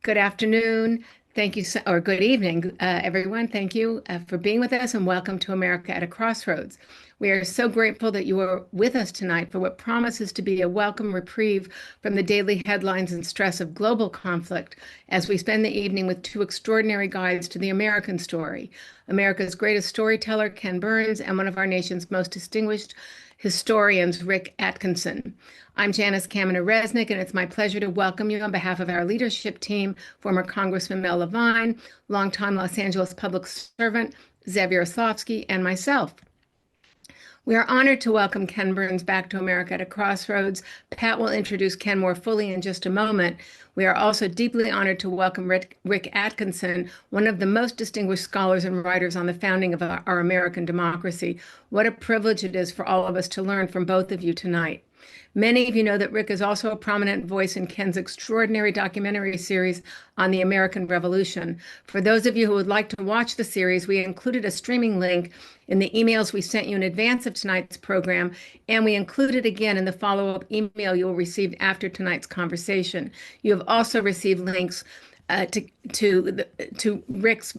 Good afternoon. Thank you, or good evening, everyone. Thank you for being with us and welcome to America at a Crossroads. We are so grateful that you are with us tonight for what promises to be a welcome reprieve from the daily headlines and stress of global conflict as we spend the evening with two extraordinary guides to the American story. America's greatest storyteller, Ken Burns, and one of our nation's most distinguished historians, Rick Atkinson. I'm Janice Kaminer-Resnick, and it's my pleasure to welcome you on behalf of our leadership team, former Congressman Mel Levine, longtime Los Angeles public servant Zev Yaroslavsky, and myself. We are honored to welcome Ken Burns back to America at a Crossroads. Pat will introduce Ken more fully in just a moment. We are also deeply honored to welcome Rick Atkinson, one of the most distinguished scholars and writers on the founding of our American democracy. What a privilege it is for all of us to learn from both of you tonight. Many of you know that Rick is also a prominent voice in Ken's extraordinary documentary series on the American Revolution. For those of you who would like to watch the series, we included a streaming link in the emails we sent you in advance of tonight's program, and we included again in the follow-up email you will receive after tonight's conversation. You have also received links to Rick's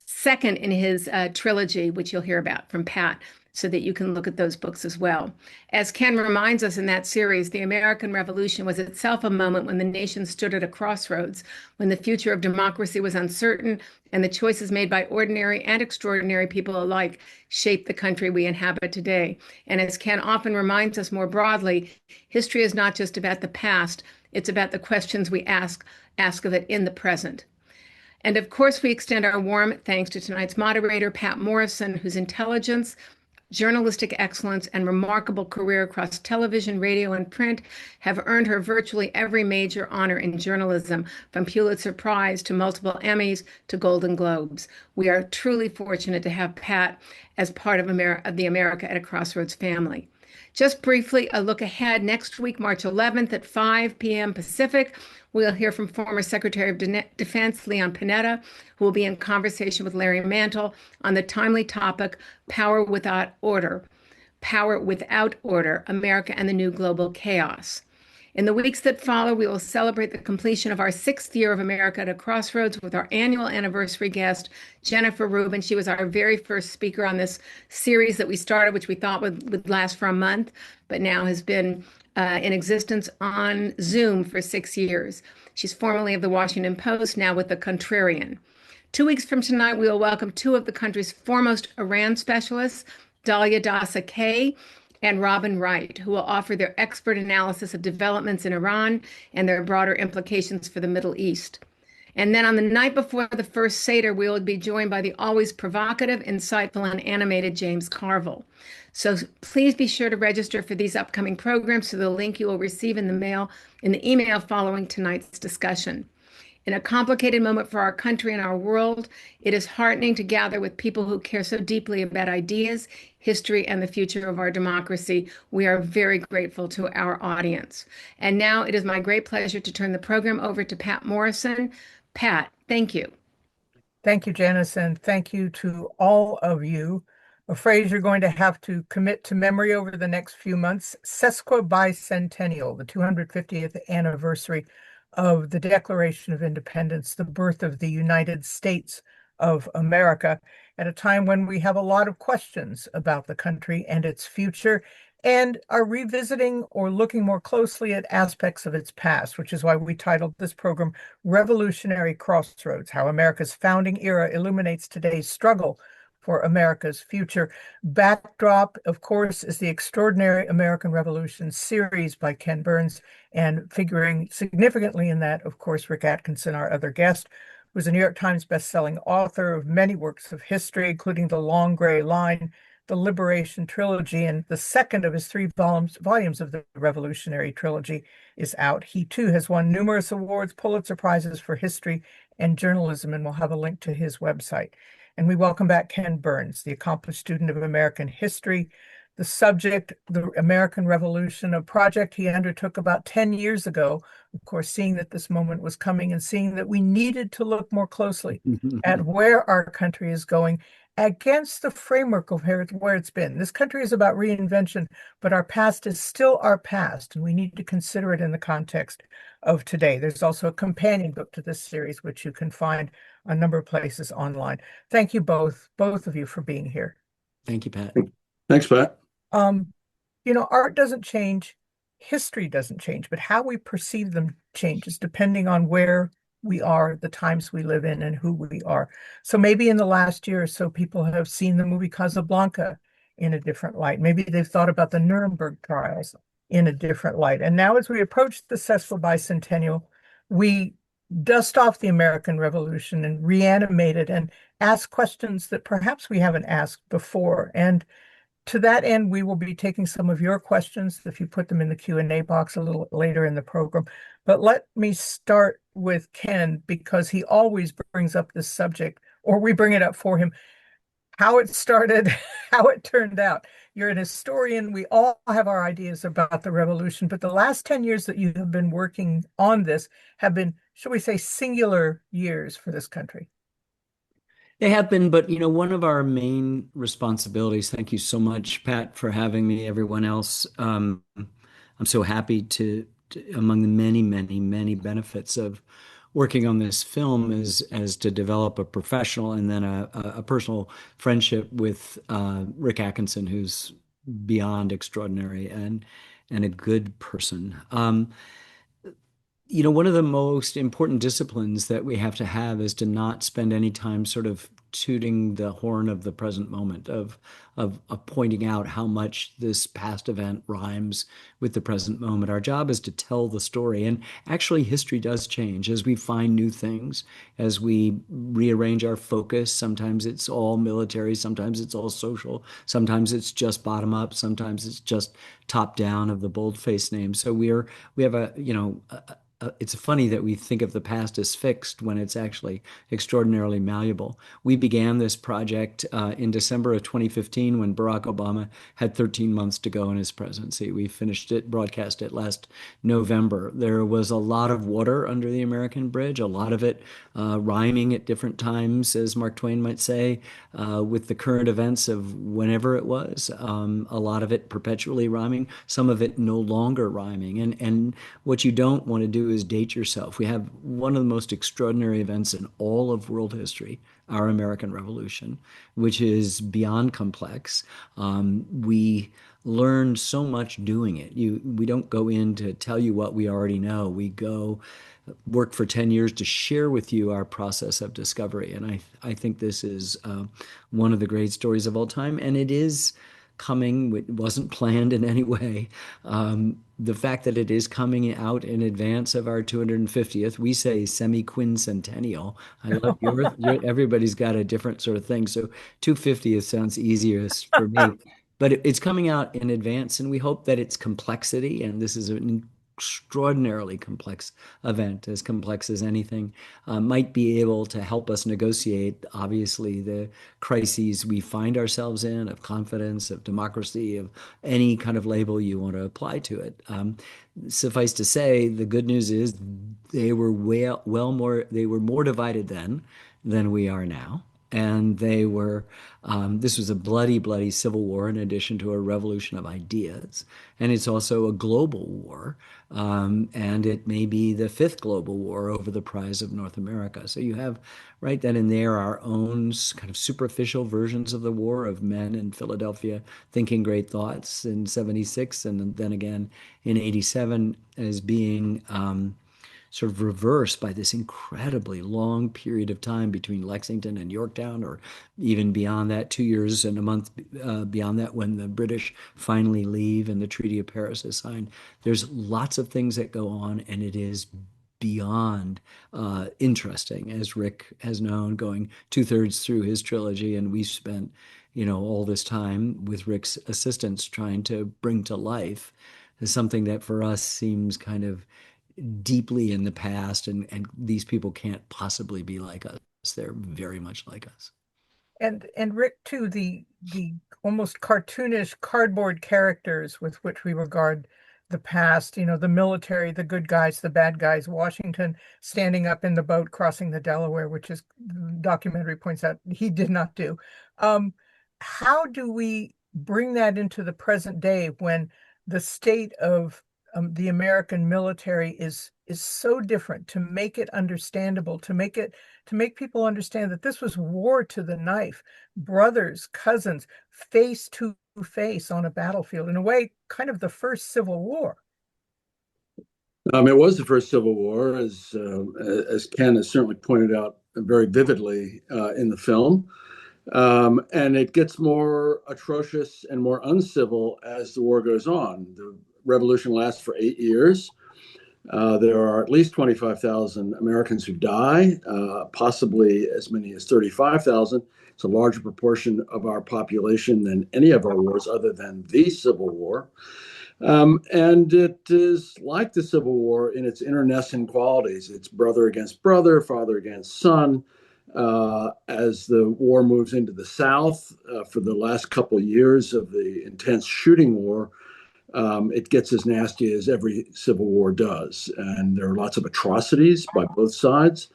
second in his trilogy, which you'll hear about from Pat, so that you can look at those books as well. As Ken reminds us in that series, the American Revolution was itself a moment when the nation stood at a crossroads, when the future of democracy was uncertain, and the choices made by ordinary and extraordinary people alike shaped the country we inhabit today. And as Ken often reminds us more broadly, history is not just about the past, it's about the questions we ask of it in the present. And of course, we extend our warm thanks to tonight's moderator, Patt Morrison, whose intelligence, journalistic excellence, and remarkable career across television, radio, and print have earned her virtually every major honor in journalism, from Pulitzer Prize to multiple Emmys to Golden Globes. We are truly fortunate to have Pat as part of the America at a Crossroads family. Just briefly, a look ahead. Next week, March 11th at 5 p.m. Pacific, we'll hear from former Secretary of Defense Leon Panetta, who will be in conversation with Larry Mantle on the timely topic, Power Without Order, America and the New Global Chaos. In the weeks that follow, we will celebrate the completion of our 6th year of America at a Crossroads with our annual anniversary guest, Jennifer Rubin. She was our very first speaker on this series that we started, which we thought would last for a month, but now has been in existence on Zoom for 6 years. She's formerly of the Washington Post, now with the Contrarian. 2 weeks from tonight, we will welcome two of the country's foremost Iran specialists, Dalia Dasa Kay and Robin Wright, who will offer their expert analysis of developments in Iran and their broader implications for the Middle East. And then on the night before the first Seder, we will be joined by the always provocative, insightful, and animated James Carville. So please be sure to register for these upcoming programs through the link you will receive in the email following tonight's discussion. In a complicated moment for our country and our world, it is heartening to gather with people who care so deeply about ideas, history, and the future of our democracy. We are very grateful to our audience. And now it is my great pleasure to turn the program over to Patt Morrison. Pat, thank you. Thank you, Janice, and thank you to all of you. A phrase you're going to have to commit to memory over the next few months, sesquibicentennial, the 250th anniversary of the Declaration of Independence, the birth of the United States of America, at a time when we have a lot of questions about the country and its future, and are revisiting or looking more closely at aspects of its past, which is why we titled this program Revolutionary Crossroads: How America's Founding Era Illuminates Today's Struggle for America's Future. Backdrop, of course, is the Extraordinary American Revolution series by Ken Burns, and figuring significantly in that, of course, Rick Atkinson, our other guest, who is a New York Times bestselling author of many works of history, including The Long Gray Line, the Liberation Trilogy, and the second of his three volumes of the Revolutionary Trilogy is out. He, too, has won numerous awards, Pulitzer Prizes for history and journalism, and we'll have a link to his website. And we welcome back Ken Burns, the accomplished student of American history. The subject, the American Revolution, a project he undertook about 10 years ago, of course, seeing that this moment was coming and seeing that we needed to look more closely at where our country is going against the framework of where it's been. This country is about reinvention, but our past is still our past, and we need to consider it in the context of today. There's also a companion book to this series, which you can find a number of places online. Thank you both of you for being here. Thank you, Pat. Thanks, Pat. Um, art doesn't change, history doesn't change, but how we perceive them changes depending on where we are, the times we live in, and who we are. So maybe in the last year or so, people have seen the movie Casablanca in a different light. Maybe they've thought about the Nuremberg trials in a different light. And now, as we approach the successful bicentennial, we dust off the American Revolution and reanimate it and ask questions that perhaps we haven't asked before. And to that end, we will be taking some of your questions if you put them in the Q&A box a little later in the program. But let me start with Ken, because he always brings up this subject, or we bring it up for him, how it started, how it turned out. You're an historian. We all have our ideas about the revolution, but the last 10 years that you have been working on this have been, shall we say, singular years for this country. They have been, but one of our main responsibilities, thank you so much, Pat, for having me, everyone else. I'm so happy among the many, many, many benefits of working on this film is as to develop a professional and then a personal friendship with Rick Atkinson, who's beyond extraordinary and a good person. One of the most important disciplines that we have to have is to not spend any time sort of tooting the horn of the present moment, of pointing out how much this past event rhymes with the present moment. Our job is to tell the story. And actually, history does change as we find new things, as we rearrange our focus. Sometimes it's all military, sometimes it's all social, sometimes it's just bottom up, sometimes it's just top down of the boldface name. So we have it's funny that we think of the past as fixed when it's actually extraordinarily malleable. We began this project in December of 2015 when Barack Obama had 13 months to go in his presidency. We finished it, broadcast it last November. There was a lot of water under the American bridge, a lot of it rhyming at different times, as Mark Twain might say, with the current events of whenever it was. A lot of it perpetually rhyming, some of it no longer rhyming. And what you don't want to do is date yourself. We have one of the most extraordinary events in all of world history, our American Revolution, which is beyond complex. We learn so much doing it. We don't go in to tell you what we already know. We go work for 10 years to share with you our process of discovery. And I think this is one of the great stories of all time. And it is coming. It wasn't planned in any way. The fact that it is coming out in advance of our 250th, we say semi-quincentennial. I love everybody's got a different sort of thing. So 250th sounds easiest for me. But it's coming out in advance, and we hope that its complexity, and this is an extraordinarily complex event, as complex as anything, might be able to help us negotiate, obviously, the crises we find ourselves in, of confidence, of democracy, of any kind of label you want to apply to it. Suffice to say, the good news is they were more divided then than we are now. And this was a bloody, bloody civil war in addition to a revolution of ideas. And it's also a global war. And it may be the fifth global war over the prize of North America. So you have right then and there our own kind of superficial versions of the war, of men in Philadelphia thinking great thoughts in 76 and then again in 87 as being sort of reversed by this incredibly long period of time between Lexington and Yorktown, or even beyond that, 2 years and a month beyond that, when the British finally leave and the Treaty of Paris is signed. There's lots of things that go on, and it is beyond interesting, as Rick has known, going 2/3 through his trilogy, and we've spent all this time with Rick's assistants trying to bring to life something that for us seems kind of deeply in the past, and these people can't possibly be like us. They're very much like us. And Rick, too, the almost cartoonish cardboard characters with which we regard the past, the military, the good guys, the bad guys, Washington standing up in the boat crossing the Delaware, which is the documentary points out he did not do. How do we bring that into the present day when the state of the American military is so different, to make it understandable, to make people understand that this was war to the knife, brothers, cousins, face to face on a battlefield, in a way, kind of the first Civil War. It was the first Civil War, as Ken has certainly pointed out very vividly in the film. And it gets more atrocious and more uncivil as the war goes on. The revolution lasts for 8 years. There are at least 25,000 Americans who die, possibly as many as 35,000. It's a larger proportion of our population than any of our wars other than the Civil War. And it is like the Civil War in its internecine qualities. It's brother against brother, father against son. As the war moves into the South, for the last couple of years of the intense shooting war, it gets as nasty as every Civil War does. And there are lots of atrocities by both sides.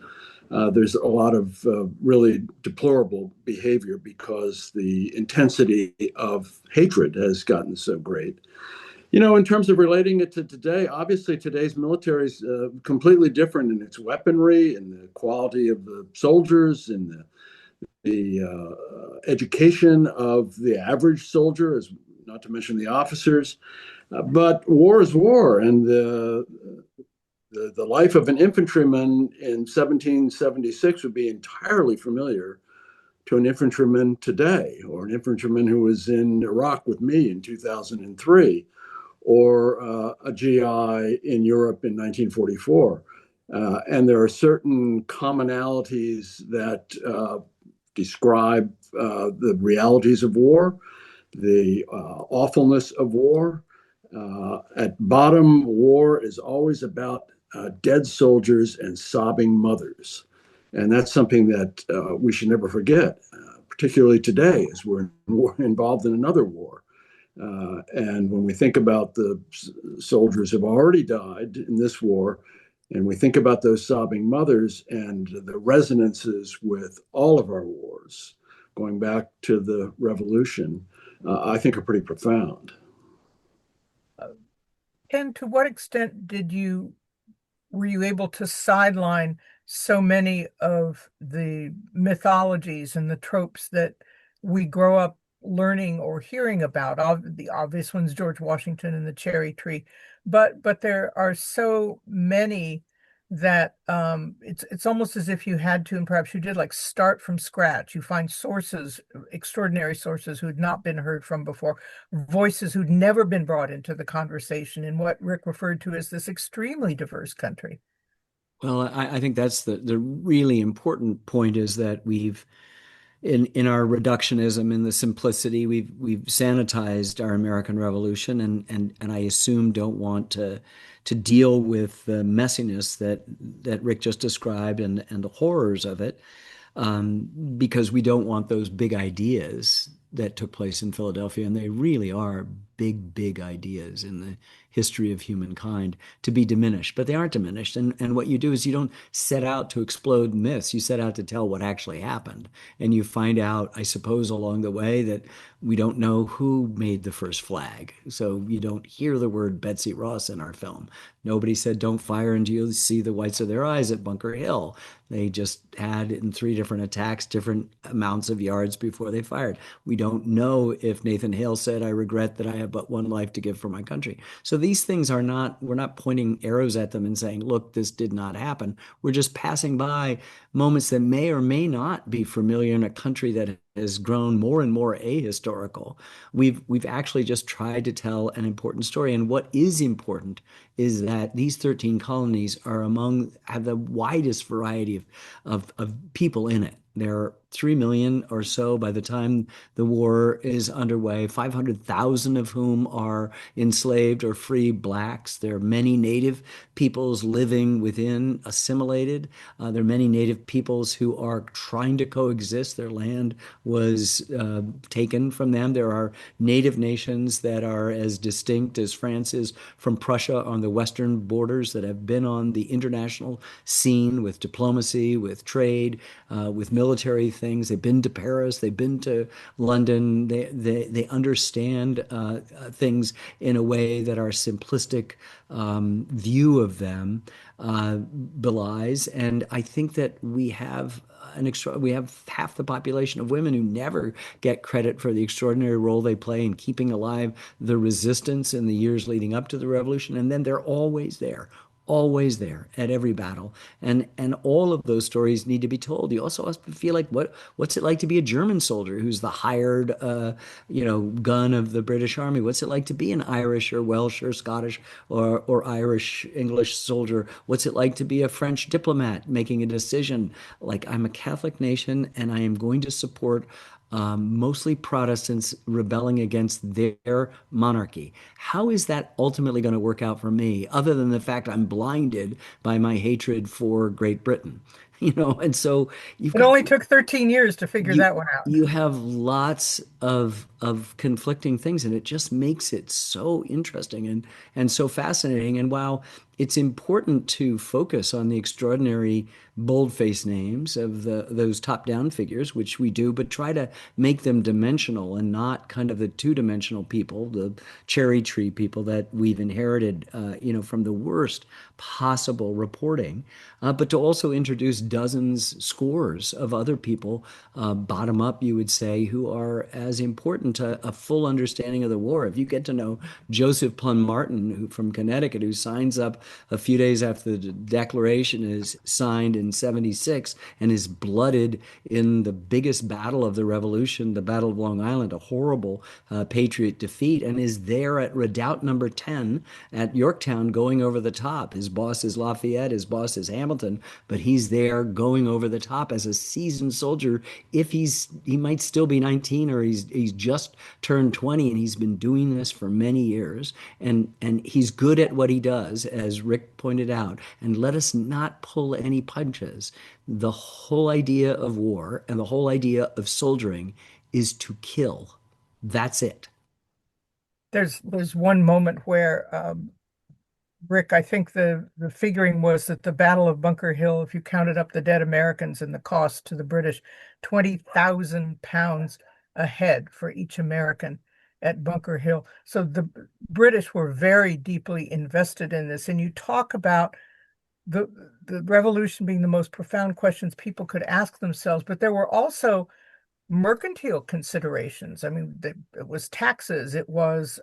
There's a lot of really deplorable behavior because the intensity of hatred has gotten so great. In terms of relating it to today, obviously today's military is completely different in its weaponry and the quality of the soldiers and the education of the average soldier, as not to mention the officers. But war is war, and the life of an infantryman in 1776 would be entirely familiar to an infantryman today, or an infantryman who was in Iraq with me in 2003. Or a GI in Europe in 1944. And there are certain commonalities that describe the realities of war, the awfulness of war. At bottom, war is always about dead soldiers and sobbing mothers. And that's something that we should never forget, particularly today as we're involved in another war. And when we think about the soldiers who have already died in this war, and we think about those sobbing mothers and the resonances with all of our wars, going back to the Revolution, I think are pretty profound. And to what extent were you able to sideline so many of the mythologies and the tropes that we grow up learning or hearing about? The obvious ones, George Washington and the cherry tree, but there are so many that it's almost as if you had to, and perhaps you did, like, start from scratch. You find sources, extraordinary sources who'd not been heard from before, voices who'd never been brought into the conversation in what Rick referred to as this extremely diverse country. Well, I think that's the really important point, is that we've in our reductionism, in the simplicity, we've sanitized our American Revolution, and I assume don't want to deal with the messiness that Rick just described and the horrors of it, because we don't want those big ideas that took place in Philadelphia, and they really are big ideas in the history of humankind, to be diminished. But they aren't diminished. And what you do is you don't set out to explode myths. You set out to tell what actually happened. And you find out, I suppose, along the way, that we don't know who made the first flag. So you don't hear the word Betsy Ross in our film. Nobody said, "Don't fire until you see the whites of their eyes" at Bunker Hill. They just had, in 3 different attacks, different amounts of yards before they fired. We don't know if Nathan Hale said, "I regret that I have but one life to give for my country." So these things we're not pointing arrows at them and saying, "Look, this did not happen." We're just passing by moments that may or may not be familiar in a country that has grown more and more ahistorical. We've actually just tried to tell an important story. And what is important is that these 13 colonies have the widest variety of people in it. There are 3 million or so by the time the war is underway, 500,000 of whom are enslaved or free blacks. There are many native peoples living within, assimilated. There are many native peoples who are trying to coexist. Their land was taken from them. There are native nations that are as distinct as France is from Prussia on the western borders that have been on the international scene with diplomacy, with trade, with military things. They've been to Paris, they've been to London. They understand things in a way that our simplistic view of them belies. And I think that we have we have half the population of women who never get credit for the extraordinary role they play in keeping alive the resistance in the years leading up to the revolution. And then they're always there at every battle. And all of those stories need to be told. You also have to feel like what's it like to be a German soldier who's the hired gun of the British Army? What's it like to be an Irish or Welsh or Scottish or Irish English soldier? What's it like to be a French diplomat making a decision like, I'm a Catholic nation and I am going to support mostly Protestants rebelling against their monarchy. How is that ultimately going to work out for me, other than the fact I'm blinded by my hatred for Great Britain? And so it only took 13 years to figure that one out. You have lots of conflicting things, and it just makes it so interesting and so fascinating. And while it's important to focus on the extraordinary bold-faced names of those top-down figures, which we do, but try to make them dimensional and not kind of the two-dimensional people, the cherry tree people that we've inherited, from the worst possible reporting, but to also introduce dozens, scores of other people, bottom up, you would say, who are as important to a full understanding of the war. If you get to know Joseph Plum Martin, from Connecticut, who signs up a few days after the Declaration is signed in 76 and is blooded in the biggest battle of the Revolution, the Battle of Long Island, a horrible Patriot defeat, and is there at Redoubt number 10 at Yorktown going over the top. His boss is Lafayette, his boss is Hamilton, but he's there going over the top as a seasoned soldier. If he might still be 19, or he's just turned 20, and he's been doing this for many years, and he's good at what he does, as Rick pointed out. And let us not pull any punches. The whole idea of war and the whole idea of soldiering is to kill. That's it. There's one moment where Rick, I think the figuring was that the Battle of Bunker Hill, if you counted up the dead Americans and the cost to the British, 20,000 pounds a head for each American at Bunker Hill. So the British were very deeply invested in this. And you talk about the revolution being the most profound questions people could ask themselves, but there were also mercantile considerations. I mean, it was taxes, it was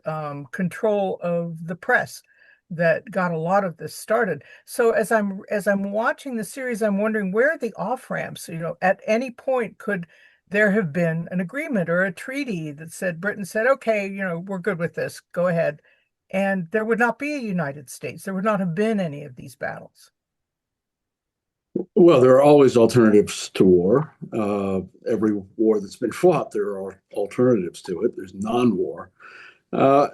control of the press that got a lot of this started. So as I'm watching the series, I'm wondering, where are the off ramps? At any point could there have been an agreement or a treaty that said, Britain said, okay, we're good with this, go ahead, and there would not be a United States. There would not have been any of these battles. Well, there are always alternatives to war. Every war that's been fought, there are alternatives to it. There's non-war.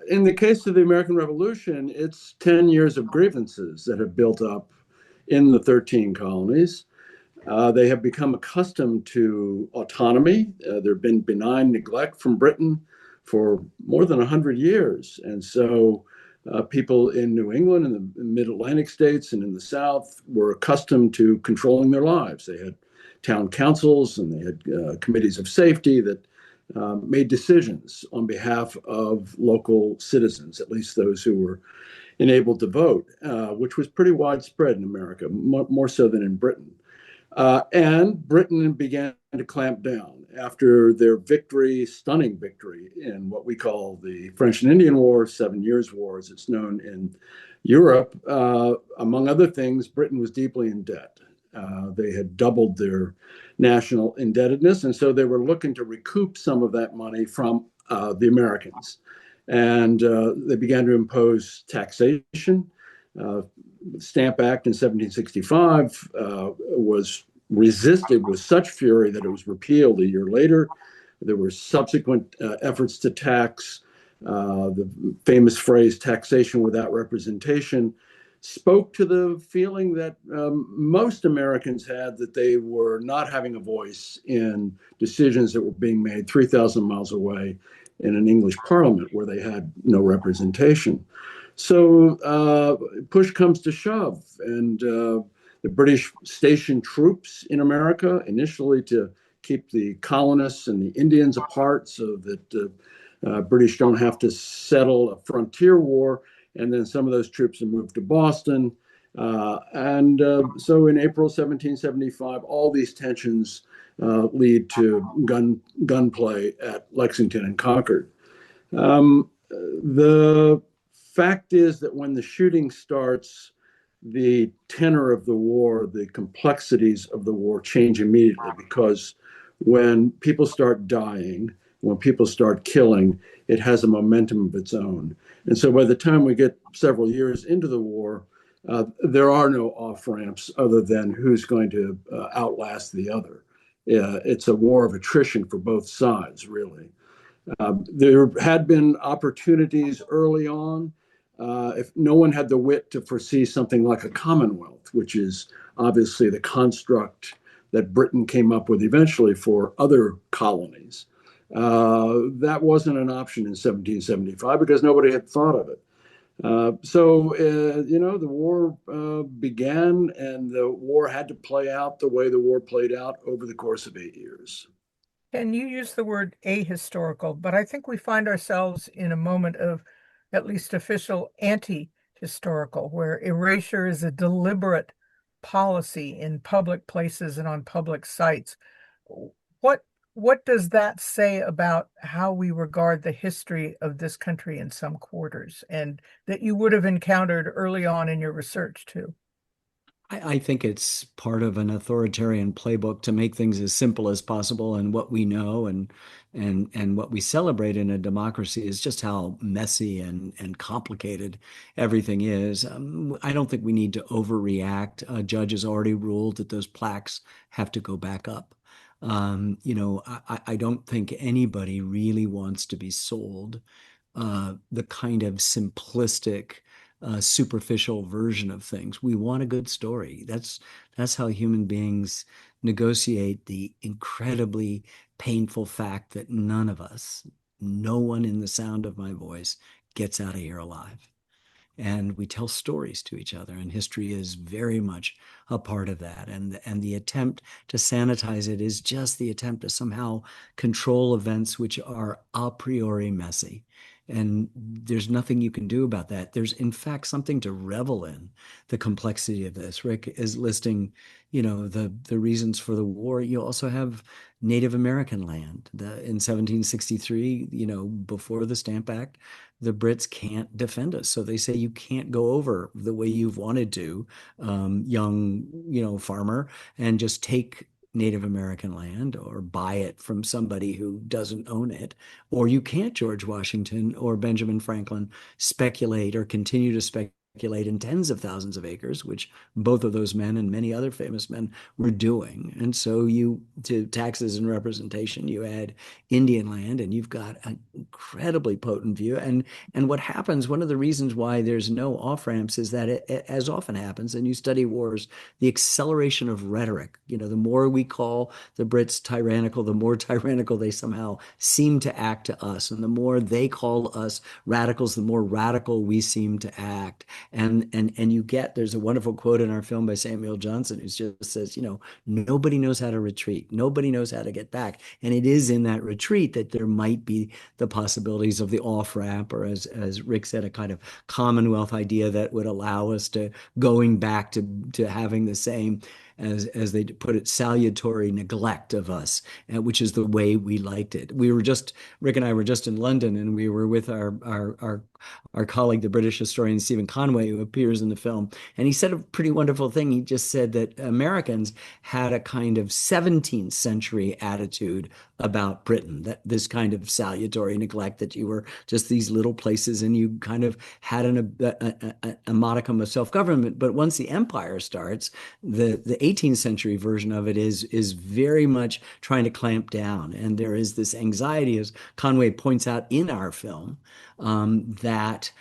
In the case of the American Revolution, it's 10 years of grievances that have built up in the 13 colonies. They have become accustomed to autonomy. There have been benign neglect from Britain for more than 100 years. And so people in New England and the mid-Atlantic states and in the South were accustomed to controlling their lives. They had town councils and they had committees of safety that made decisions on behalf of local citizens, at least those who were enabled to vote, which was pretty widespread in America, more so than in Britain. And Britain began to clamp down after their victory, stunning victory, in what we call the French and Indian War, 7 Years' War, as it's known in Europe. Among other things, Britain was deeply in debt. They had doubled their national indebtedness, and so they were looking to recoup some of that money from the Americans. And they began to impose taxation. The Stamp Act in 1765 was resisted with such fury that it was repealed a year later. There were subsequent efforts to tax. The famous phrase, taxation without representation, spoke to the feeling that most Americans had that they were not having a voice in decisions that were being made 3,000 miles away in an English parliament where they had no representation. So push comes to shove, and the British stationed troops in America, initially to keep the colonists and the Indians apart so that British don't have to settle a frontier war. And then some of those troops are moved to Boston. So in April 1775, all these tensions lead to gunplay at Lexington and Concord. The fact is that when the shooting starts, the tenor of the war, the complexities of the war change immediately, because when people start dying, when people start killing, it has a momentum of its own. And so by the time we get several years into the war, there are no off ramps other than who's going to outlast the other. It's a war of attrition for both sides, really. There had been opportunities early on. If no one had the wit to foresee something like a Commonwealth, which is obviously the construct that Britain came up with eventually for other colonies. That wasn't an option in 1775 because nobody had thought of it. The war began, and the war had to play out the way the war played out over the course of 8 years. And you use the word ahistorical, but I think we find ourselves in a moment of at least official anti-historical, where erasure is a deliberate policy in public places and on public sites. What does that say about how we regard the history of this country in some quarters, and that you would have encountered early on in your research too? I think it's part of an authoritarian playbook to make things as simple as possible. And what we know and what we celebrate in a democracy is just how messy and complicated everything is. I don't think we need to overreact. A judge has already ruled that those plaques have to go back up. I don't think anybody really wants to be sold the kind of simplistic, superficial version of things. We want a good story. That's how human beings negotiate the incredibly painful fact that none of us, no one in the sound of my voice, gets out of here alive. And we tell stories to each other, and history is very much a part of that. And the attempt to sanitize it is just the attempt to somehow control events which are a priori messy. And there's nothing you can do about that. There's, in fact, something to revel in the complexity of this. Rick is listing, the reasons for the war. You also have Native American land. In 1763, before the Stamp Act, the Brits can't defend us. So they say you can't go over the way you've wanted to, young, farmer, and just take Native American land or buy it from somebody who doesn't own it. Or you can't, George Washington or Benjamin Franklin, speculate or continue to speculate in tens of thousands of acres, which both of those men and many other famous men were doing. And so to taxes and representation, you add Indian land, and you've got an incredibly potent view. And what happens, one of the reasons why there's no off-ramps is that as often happens, and you study wars, the acceleration of rhetoric, the more we call the Brits tyrannical, the more tyrannical they somehow seem to act to us. And the more they call us radicals, the more radical we seem to act. And there's a wonderful quote in our film by Samuel Johnson who just says, nobody knows how to retreat. Nobody knows how to get back. And it is in that retreat that there might be the possibilities of the off-ramp, or as Rick said, a kind of Commonwealth idea that would allow us to going back to having the same, as they put it, salutary neglect of us, which is the way we liked it. Rick and I were just in London, and we were with our our colleague, the British historian Stephen Conway, who appears in the film. And he said a pretty wonderful thing. He just said that Americans had a kind of 17th century attitude about Britain, that this kind of salutary neglect, that you were just these little places and you kind of had a modicum of self-government. But once the empire starts, the 18th century version of it is very much trying to clamp down. And there is this anxiety, as Conway points out in our film, that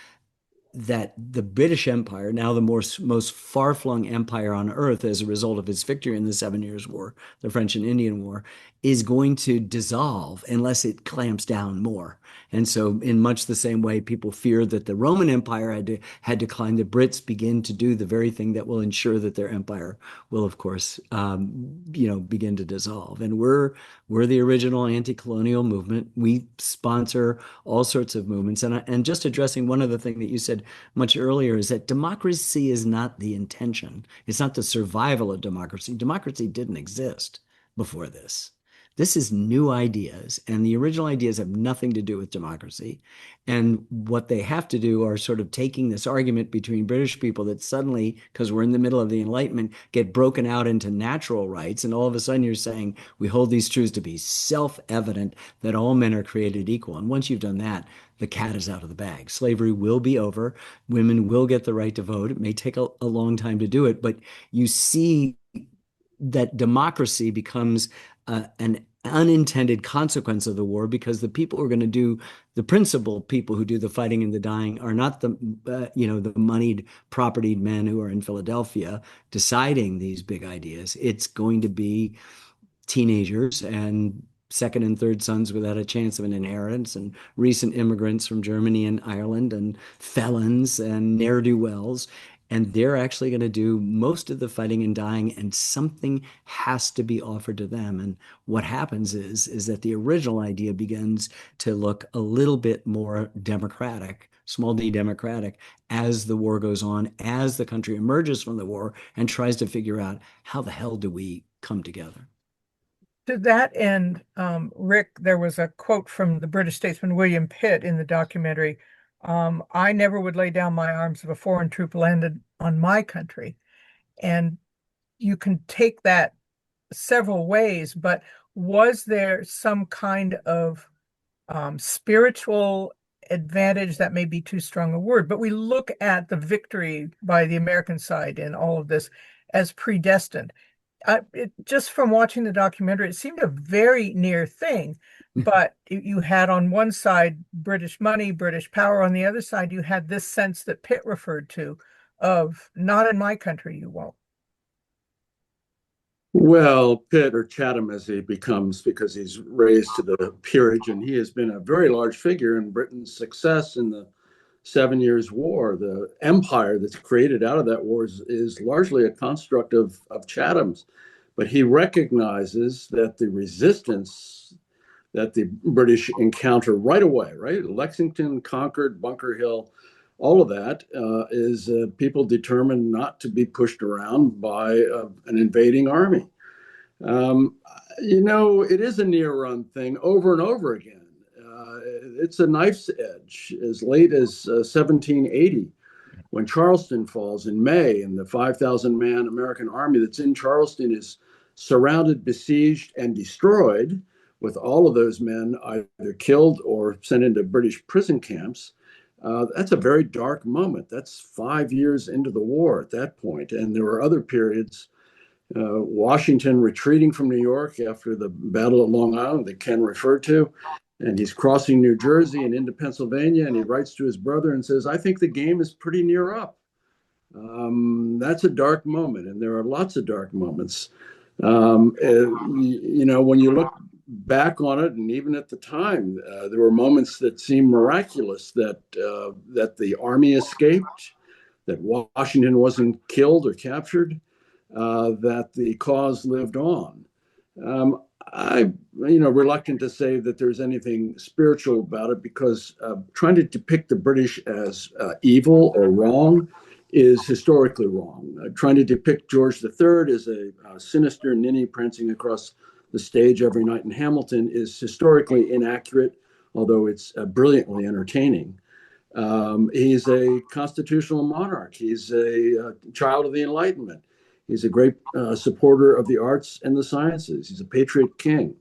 the British Empire, now the most far-flung empire on earth as a result of its victory in the Seven Years' War, the French and Indian War, is going to dissolve unless it clamps down more. And so in much the same way people feared that the Roman Empire had declined, the Brits begin to do the very thing that will ensure that their empire will, of course, begin to dissolve. And we're the original anti-colonial movement. We sponsor all sorts of movements. And just addressing one other thing that you said much earlier is that democracy is not the intention. It's not the survival of democracy. Democracy didn't exist before this. This is new ideas, and the original ideas have nothing to do with democracy. And what they have to do are sort of taking this argument between British people that suddenly, because we're in the middle of the Enlightenment, get broken out into natural rights. And all of a sudden you're saying, we hold these truths to be self-evident that all men are created equal. And once you've done that, the cat is out of the bag. Slavery will be over. Women will get the right to vote. It may take a long time to do it, but you see that democracy becomes an unintended consequence of the war, because the people who are going to do the principal people who do the fighting and the dying are not the moneyed, propertied men who are in Philadelphia deciding these big ideas. It's going to be teenagers and second and third sons without a chance of an inheritance, and recent immigrants from Germany and Ireland, and felons and ne'er-do-wells. And they're actually going to do most of the fighting and dying, and something has to be offered to them. And what happens is that the original idea begins to look a little bit more democratic, small d democratic, as the war goes on, as the country emerges from the war and tries to figure out how the hell do we come together. To that end, Rick, there was a quote from the British statesman William Pitt in the documentary. I never would lay down my arms if a foreign troop landed on my country. And you can take that several ways, but was there some kind of spiritual advantage? That may be too strong a word, but we look at the victory by the American side in all of this as predestined. Just from watching the documentary, it seemed a very near thing. But you had on one side British money, British power. On the other side, you had this sense that Pitt referred to of not in my country, you won't. Well, Pitt, or Chatham as he becomes, because he's raised to the peerage, and he has been a very large figure in Britain's success in the 7 Years' War. The empire that's created out of that war is largely a construct of Chatham's. But he recognizes that the resistance that the British encounter right away, right? Lexington, Concord, Bunker Hill, all of that is people determined not to be pushed around by an invading army. It is a near run thing over and over again. It's a knife's edge. As late as 1780, when Charleston falls in May, and the 5,000-man American army that's in Charleston is surrounded, besieged, and destroyed, with all of those men either killed or sent into British prison camps. That's a very dark moment. That's 5 years into the war at that point. And there were other periods, Washington retreating from New York after the Battle of Long Island that Ken referred to, and he's crossing New Jersey and into Pennsylvania, and he writes to his brother and says, I think the game is pretty near up. That's a dark moment, and there are lots of dark moments. When you look back on it, and even at the time, there were moments that seemed miraculous, that the army escaped, that Washington wasn't killed or captured, that the cause lived on. I'm reluctant to say that there's anything spiritual about it, because trying to depict the British as evil or wrong is historically wrong. Trying to depict George III as a sinister ninny prancing across the stage every night in Hamilton is historically inaccurate, although it's brilliantly entertaining. He's a constitutional monarch. He's a child of the Enlightenment. He's a great supporter of the arts and the sciences. He's a patriot king.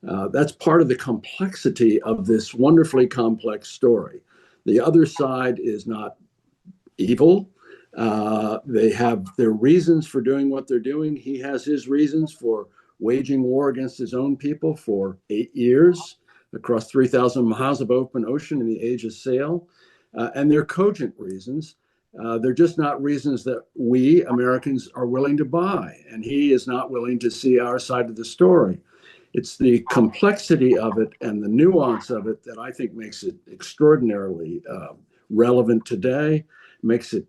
That's part of the complexity of this wonderfully complex story. The other side is not evil. They have their reasons for doing what they're doing. He has his reasons for waging war against his own people for 8 years across 3,000 miles of open ocean in the age of sail. And they're cogent reasons. They're just not reasons that we Americans are willing to buy. And he is not willing to see our side of the story. It's the complexity of it and the nuance of it that I think makes it extraordinarily relevant today, makes it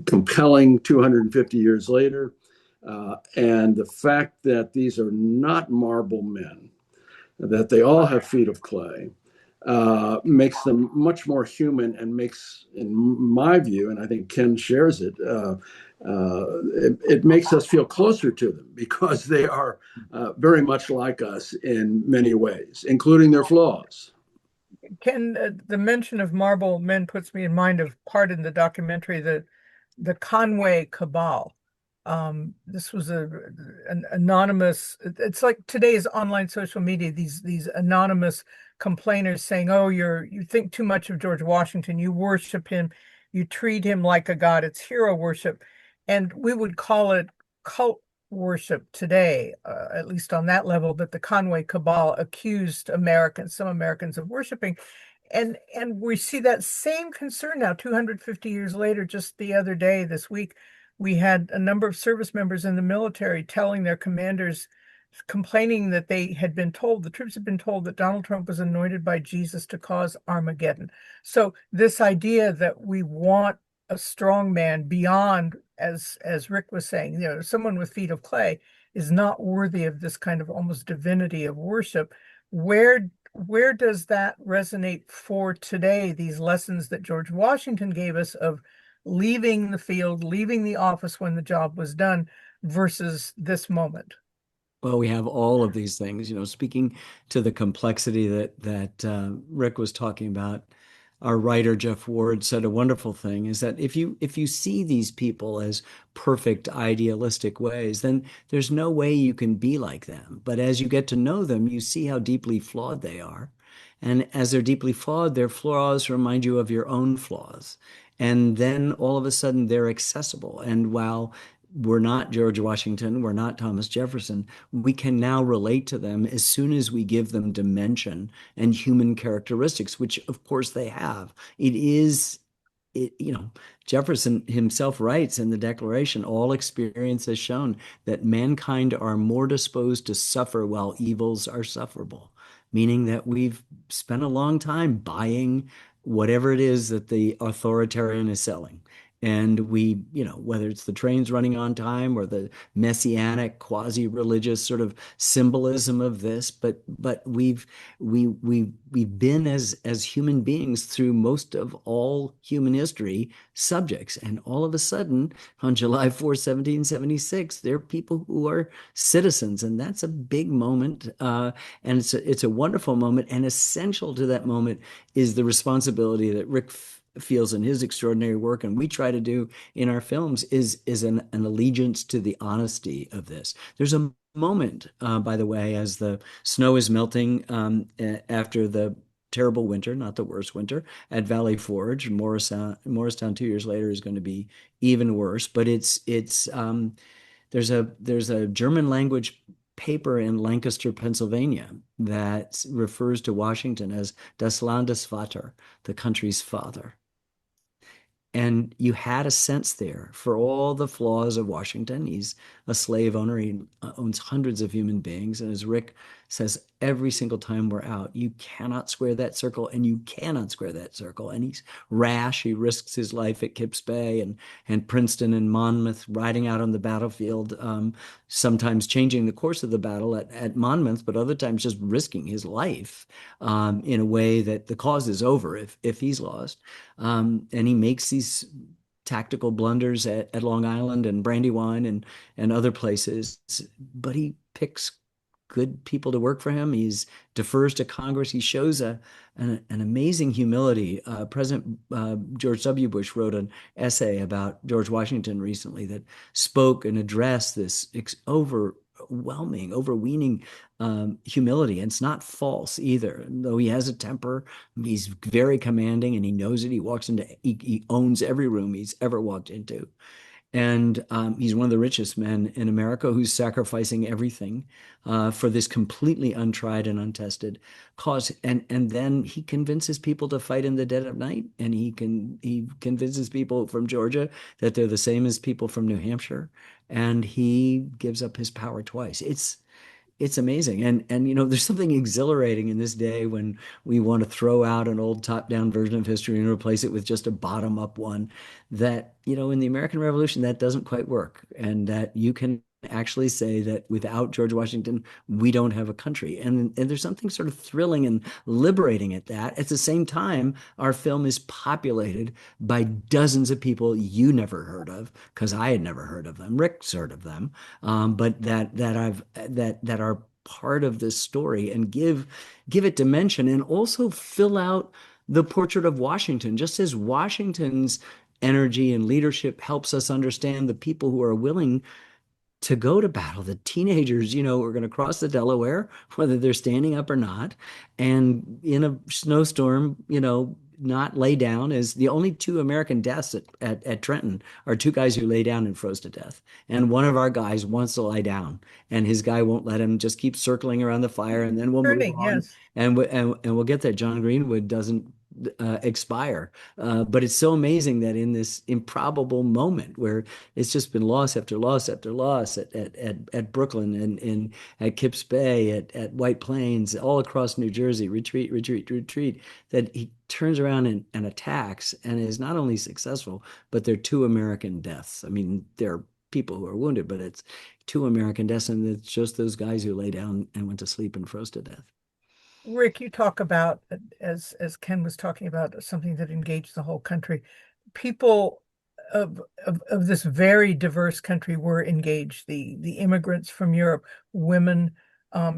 compelling 250 years later. And the fact that these are not marble men, that they all have feet of clay, makes them much more human and makes, in my view, and I think Ken shares it, it makes us feel closer to them because they are very much like us in many ways, including their flaws. Ken, the mention of marble men puts me in mind of part in the documentary, the Conway Cabal. This was an anonymous, it's like today's online social media, these anonymous complainers saying, oh, you think too much of George Washington, you worship him, you treat him like a god, it's hero worship. And we would call it cult worship today, at least on that level, that the Conway Cabal accused some Americans of worshiping. And we see that same concern now, 250 years later. Just the other day, this week, we had a number of service members in the military telling their commanders, complaining that the troops had been told that Donald Trump was anointed by Jesus to cause Armageddon. So this idea that we want a strong man beyond, as Rick was saying, someone with feet of clay is not worthy of this kind of almost divinity of worship. Where does that resonate for today, these lessons that George Washington gave us of leaving the field, leaving the office when the job was done versus this moment? Well, we have all of these things, speaking to the complexity that Rick was talking about. Our writer, Jeff Ward, said a wonderful thing is that if you see these people as perfect, idealistic ways, then there's no way you can be like them. But as you get to know them, you see how deeply flawed they are. And as they're deeply flawed, their flaws remind you of your own flaws. And then all of a sudden they're accessible. And while we're not George Washington, we're not Thomas Jefferson, we can now relate to them as soon as we give them dimension and human characteristics, which of course they have. Jefferson himself writes in the Declaration, all experience has shown that mankind are more disposed to suffer while evils are sufferable, meaning that we've spent a long time buying whatever it is that the authoritarian is selling. And we, whether it's the trains running on time or the messianic quasi-religious sort of symbolism of this, but we've been as human beings through most of all human history subjects. And all of a sudden, on July 4th, 1776, there are people who are citizens, and that's a big moment. And it's a wonderful moment, and essential to that moment is the responsibility that Rick feels in his extraordinary work, and we try to do in our films, is an allegiance to the honesty of this. There's a moment, by the way, as the snow is melting after the terrible winter, not the worst winter, at Valley Forge. Morristown 2 years later is going to be even worse. But there's a German language paper in Lancaster, Pennsylvania, that refers to Washington as Das Landesvater, the country's father. And you had a sense there for all the flaws of Washington. He's a slave owner. He owns hundreds of human beings. And as Rick says, every single time we're out, you cannot square that circle, and you cannot square that circle. And he's rash. He risks his life at Kips Bay and Princeton and Monmouth, riding out on the battlefield, sometimes changing the course of the battle at Monmouth, but other times just risking his life in a way that the cause is over if he's lost. And he makes these tactical blunders at Long Island and Brandywine and other places, but he picks good people to work for him. He's defers to Congress. He shows an amazing humility. President George W. Bush wrote an essay about George Washington recently that spoke and addressed this overweening humility. And it's not false either. Though he has a temper, he's very commanding and he knows it. He owns every room he's ever walked into. And he's one of the richest men in America who's sacrificing everything for this completely untried and untested cause. And then he convinces people to fight in the dead of night. And he convinces people from Georgia that they're the same as people from New Hampshire. And he gives up his power twice. It's amazing. And there's something exhilarating in this day when we want to throw out an old top-down version of history and replace it with just a bottom-up one that, in the American Revolution, that doesn't quite work. And that you can actually say that without George Washington, we don't have a country. And there's something sort of thrilling and liberating at that. At the same time, our film is populated by dozens of people you never heard of, because I had never heard of them. Rick's heard of them, but that are part of this story and give it dimension and also fill out the portrait of Washington, just as Washington's energy and leadership helps us understand the people who are willing to go to battle, the teenagers, are going to cross the Delaware, whether they're standing up or not, and in a snowstorm, not lay down. As the only two American deaths at Trenton are two guys who lay down and froze to death. And one of our guys wants to lie down, and his guy won't let him, just keep circling around the fire, and then we'll move on. Yes. And we'll get there. John Greenwood doesn't expire. But it's so amazing that in this improbable moment where it's just been loss after loss after loss at Brooklyn and at Kips Bay, at White Plains, all across New Jersey, retreat, that he turns around and attacks and is not only successful, but they're two American deaths. I mean, there are people who are wounded, but it's two American deaths, and it's just those guys who lay down and went to sleep and froze to death. Rick, you talk about, as Ken was talking about, something that engaged the whole country. People of this very diverse country were engaged. The immigrants from Europe, women,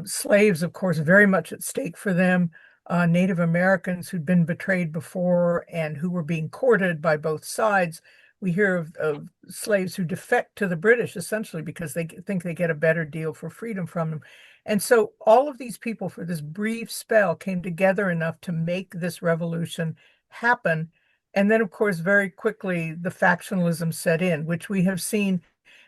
slaves, of course, very much at stake for them. Native Americans who'd been betrayed before and who were being courted by both sides. We hear of slaves who defect to the British essentially because they think they get a better deal for freedom from them. And so all of these people for this brief spell came together enough to make this revolution happen. And then, of course, very quickly, the factionalism set in, which we have seen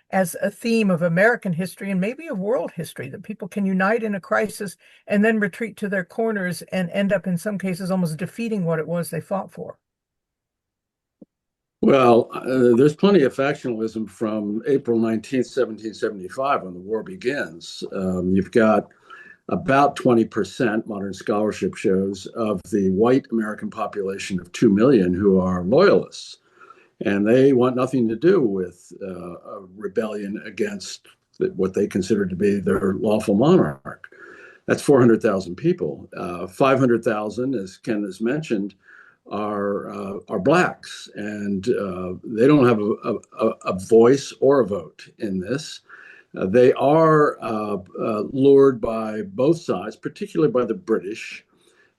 as a theme of American history and maybe of world history, that people can unite in a crisis and then retreat to their corners and end up, in some cases, almost defeating what it was they fought for. Well, there's plenty of factionalism from April 19th, 1775, when the war begins. You've got about 20%, modern scholarship shows, of the white American population of 2 million who are loyalists. And they want nothing to do with a rebellion against what they consider to be their lawful monarch. That's 400,000 people. 500,000, as Ken has mentioned, are blacks, and they don't have a voice or a vote in this. They are lured by both sides, particularly by the British,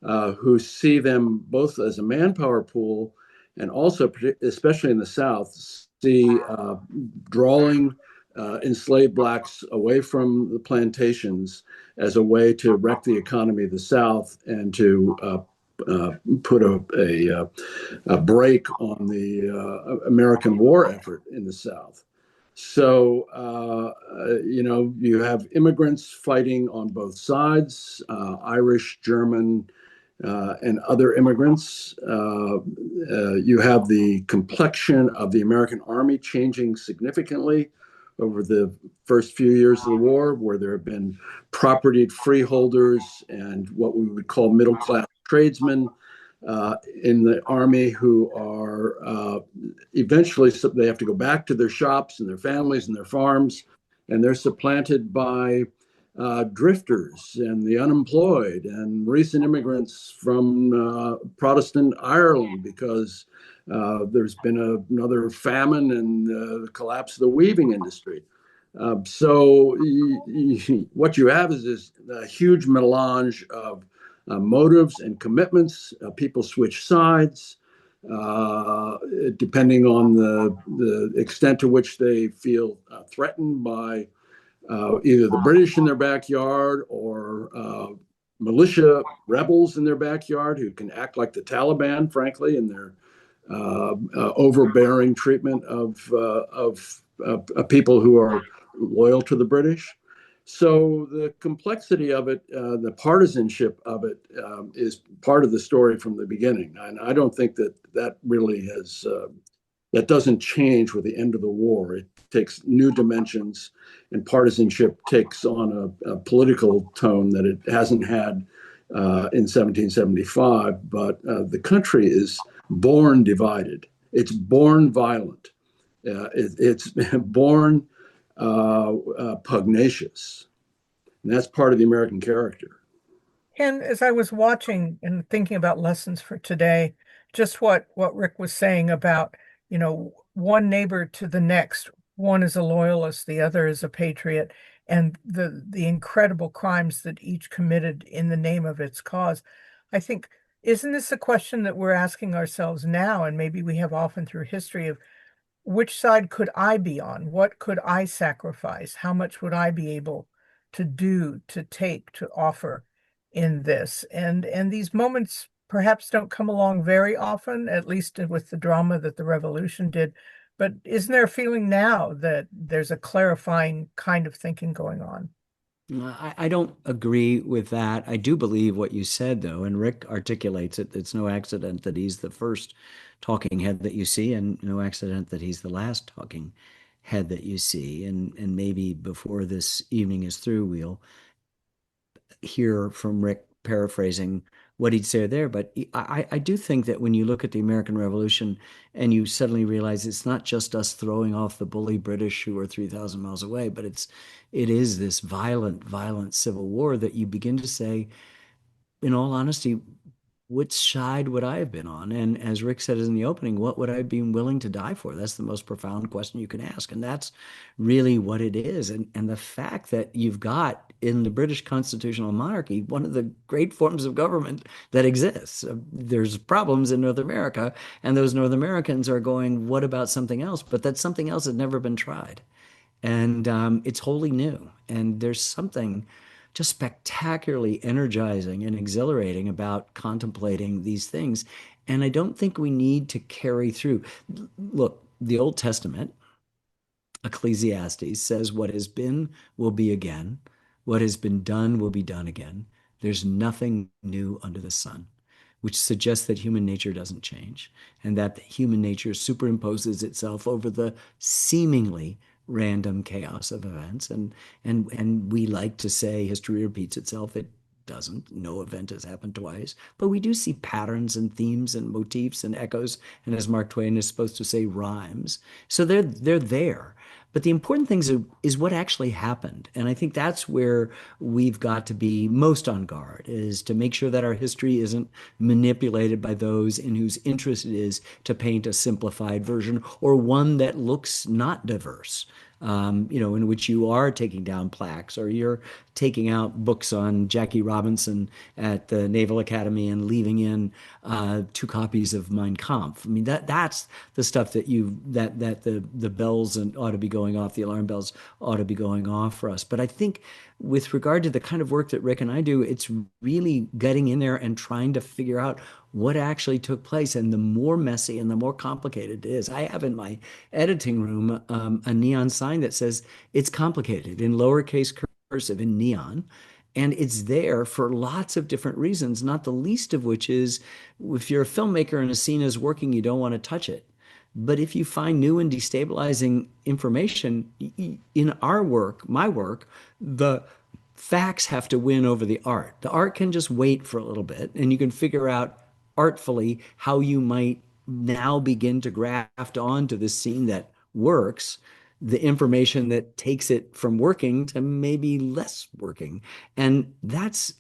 who see them both as a manpower pool and also, especially in the South, see drawing enslaved blacks away from the plantations as a way to wreck the economy of the South and to put a break on the American war effort in the South. So, you have immigrants fighting on both sides, Irish, German, and other immigrants. You have the complexion of the American army changing significantly over the first few years of the war, where there have been propertied freeholders and what we would call middle-class tradesmen in the army who are eventually, they have to go back to their shops and their families and their farms, and they're supplanted by drifters and the unemployed and recent immigrants from Protestant Ireland, because there's been another famine and the collapse of the weaving industry. What you have is this huge melange of motives and commitments. People switch sides depending on the extent to which they feel threatened by either the British in their backyard or militia rebels in their backyard who can act like the Taliban, frankly, in their overbearing treatment of people who are loyal to the British. So the complexity of it, the partisanship of it, is part of the story from the beginning, and I don't think that really has that doesn't change with the end of the war. It takes new dimensions, and partisanship takes on a political tone that it hasn't had in 1775. But the country is born divided. It's born violent. It's born pugnacious. And that's part of the American character. And as I was watching and thinking about lessons for today, just what Rick was saying about, one neighbor to the next, one is a loyalist, the other is a patriot, and the incredible crimes that each committed in the name of its cause. I think, isn't this a question that we're asking ourselves now, and maybe we have often through history, of which side could I be on? What could I sacrifice? How much would I be able to do, to take, to offer in this? And these moments perhaps don't come along very often, at least with the drama that the Revolution did. But isn't there a feeling now that there's a clarifying kind of thinking going on? I don't agree with that. I do believe what you said, though, and Rick articulates it. It's no accident that he's the first talking head that you see, and no accident that he's the last talking head that you see. And maybe before this evening is through, we'll hear from Rick paraphrasing what he'd say there. But I do think that when you look at the American Revolution and you suddenly realize it's not just us throwing off the bully British who are 3,000 miles away, but it is this violent, violent civil war that you begin to say, in all honesty, which side would I have been on? And as Rick said in the opening, what would I have been willing to die for? That's the most profound question you can ask. And that's really what it is. And the fact that you've got in the British constitutional monarchy, one of the great forms of government that exists. There's problems in North America, and those North Americans are going, what about something else? But that something else had never been tried. And it's wholly new. And there's something just spectacularly energizing and exhilarating about contemplating these things. And I don't think we need to carry through. Look, the Old Testament, Ecclesiastes, says what has been will be again. What has been done will be done again. There's nothing new under the sun, which suggests that human nature doesn't change and that human nature superimposes itself over the seemingly random chaos of events. And we like to say history repeats itself. It doesn't. No event has happened twice. But we do see patterns and themes and motifs and echoes, and as Mark Twain is supposed to say, rhymes. So they're there. But the important thing is what actually happened. And I think that's where we've got to be most on guard, is to make sure that our history isn't manipulated by those in whose interest it is to paint a simplified version or one that looks not diverse. In which you are taking down plaques or you're taking out books on Jackie Robinson at the Naval Academy and leaving in 2 copies of Mein Kampf. I mean, that's the stuff that the bells and ought to be going off, the alarm bells ought to be going off for us. But I think with regard to the kind of work that Rick and I do, it's really getting in there and trying to figure out what actually took place. And the more messy and the more complicated it is. I have in my editing room a neon sign that says it's complicated in lowercase cursive in neon. And it's there for lots of different reasons, not the least of which is if you're a filmmaker and a scene is working, you don't want to touch it. But if you find new and destabilizing information in our work, my work, the facts have to win over the art. The art can just wait for a little bit, and you can figure out artfully how you might now begin to graft onto this scene that works the information that takes it from working to maybe less working. And that's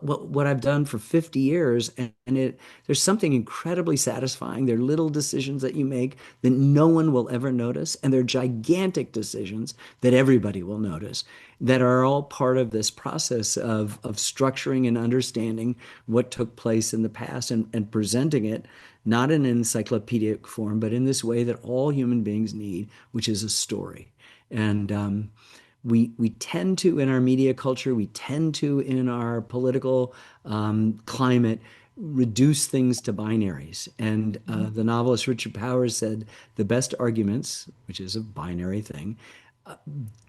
what I've done for 50 years, and there's something incredibly satisfying. They're little decisions that you make that no one will ever notice, and they're gigantic decisions that everybody will notice, that are all part of this process of structuring and understanding what took place in the past, and presenting it not in an encyclopedic form, but in this way that all human beings need, which is a story. And we tend to, in our media culture, we tend to, in our political climate, reduce things to binaries. And the novelist Richard Powers said the best arguments, which is a binary thing,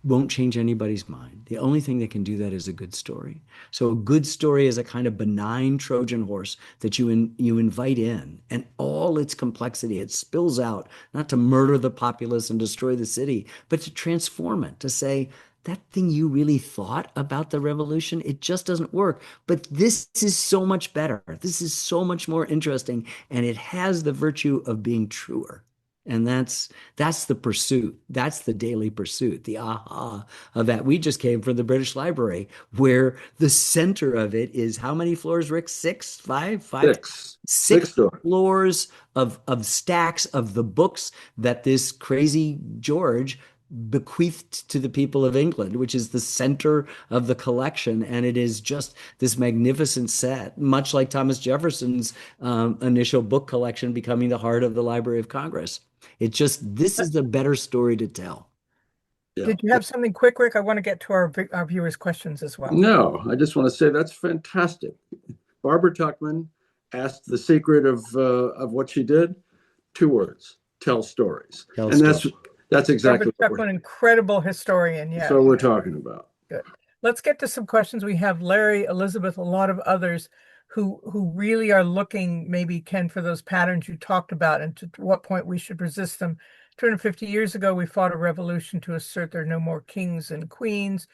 won't change anybody's mind. The only thing that can do that is a good story. So a good story is a kind of benign Trojan horse that you invite in, and all its complexity, it spills out, not to murder the populace and destroy the city, but to transform it, to say, that thing you really thought about the revolution, it just doesn't work. But this is so much better. This is so much more interesting, and it has the virtue of being truer. And that's the pursuit. That's the daily pursuit, the aha of that. We just came from the British Library, where the center of it is how many floors, Rick? Six, five, five, Six. six Stories. floors of stacks of the books that this crazy George bequeathed to the people of England, which is the center of the collection. And it is just this magnificent set, much like Thomas Jefferson's initial book collection becoming the heart of the Library of Congress. This is the better story to tell. Yeah. Did you have something quick, Rick? I want to get to our viewers' questions as well. No, I just want to say that's fantastic. Barbara Tuchman asked the secret of what she did. 2 words: tell stories. Tell and stories. that's exactly Barbara Tuchman, incredible historian. Yeah, that's what we're talking about. Good. Let's get to some questions. We have Larry, Elizabeth, a lot of others who really are looking, maybe, Ken, for those patterns you talked about, and to what point we should resist them. 250 years ago, we fought a revolution to assert there are no more kings and queens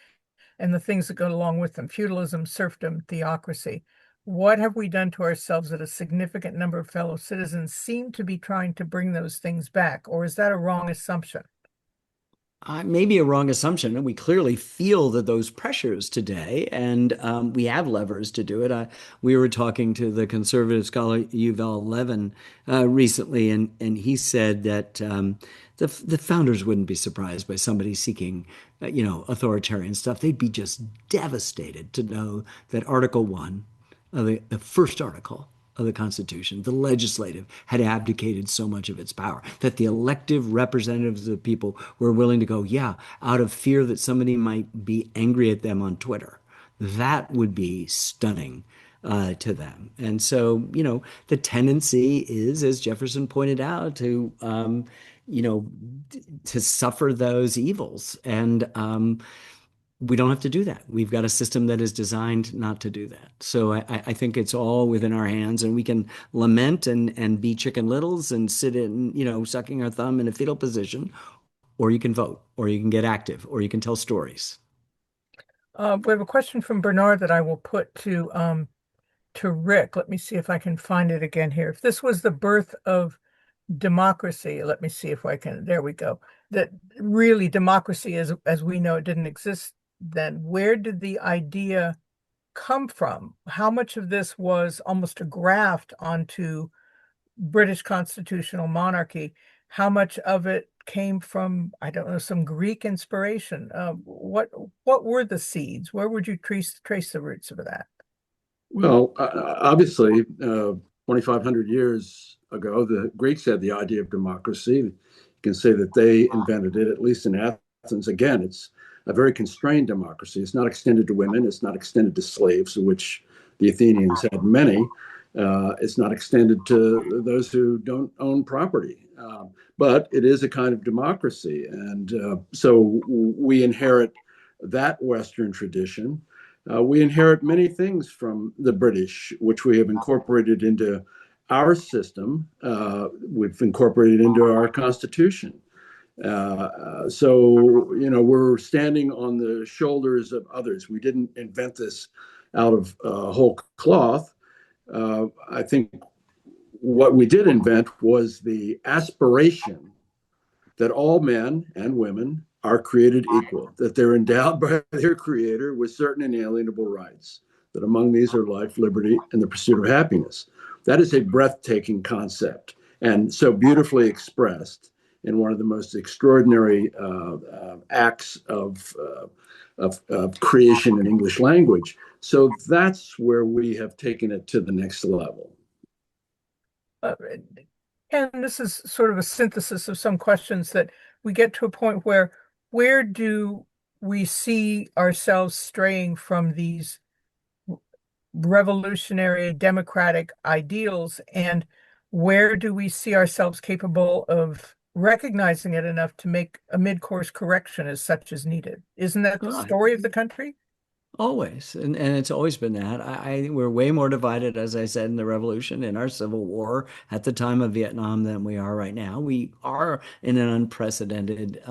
and the things that go along with them: feudalism, serfdom, theocracy. What have we done to ourselves that a significant number of fellow citizens seem to be trying to bring those things back? Or is that a wrong assumption? Maybe a wrong assumption, and we clearly feel that those pressures today, and we have levers to do it. We were talking to the conservative scholar Yuval Levin recently, and he said that the founders wouldn't be surprised by somebody seeking, authoritarian stuff. They'd be just devastated to know that Article 1, the first article of the Constitution, the legislative, had abdicated so much of its power that the elective representatives of the people were willing to go, yeah, out of fear that somebody might be angry at them on Twitter. That would be stunning to them. And so, the tendency is, as Jefferson pointed out, to suffer those evils. And we don't have to do that. We've got a system that is designed not to do that. So I think it's all within our hands, and we can lament and be Chicken Littles and sit in, sucking our thumb in a fetal position, or you can vote, or you can get active, or you can tell stories. We have a question from Bernard that I will put to Rick. Let me see if I can find it again here. If this was the birth of democracy, let me see if I can, there we go. That really democracy, as we know, it didn't exist then. Where did the idea come from? How much of this was almost a graft onto British constitutional monarchy? How much of it came from, I don't know, some Greek inspiration? What were the seeds? Where would you trace the roots of that? Well, obviously, 2,500 years ago, the Greeks had the idea of democracy. You can say that they invented it, at least in Athens. Again, it's a very constrained democracy. It's not extended to women. It's not extended to slaves, of which the Athenians had many. It's not extended to those who don't own property. But it is a kind of democracy. And so we inherit that Western tradition. We inherit many things from the British, which we have incorporated into our system. We've incorporated into our Constitution. So, we're standing on the shoulders of others. We didn't invent this out of whole cloth. I think what we did invent was the aspiration that all men and women are created equal, that they're endowed by their creator with certain inalienable rights, that among these are life, liberty, and the pursuit of happiness. That is a breathtaking concept, and so beautifully expressed in one of the most extraordinary acts of creation in English language. So that's where we have taken it to the next level. And this is sort of a synthesis of some questions that we get to a point where do we see ourselves straying from these revolutionary democratic ideals, and where do we see ourselves capable of recognizing it enough to make a mid-course correction as such as needed? Isn't that the story of the country? Always, and it's always been that. I think we're way more divided, as I said, in the Revolution, in our Civil War, at the time of Vietnam than we are right now. We are in an unprecedented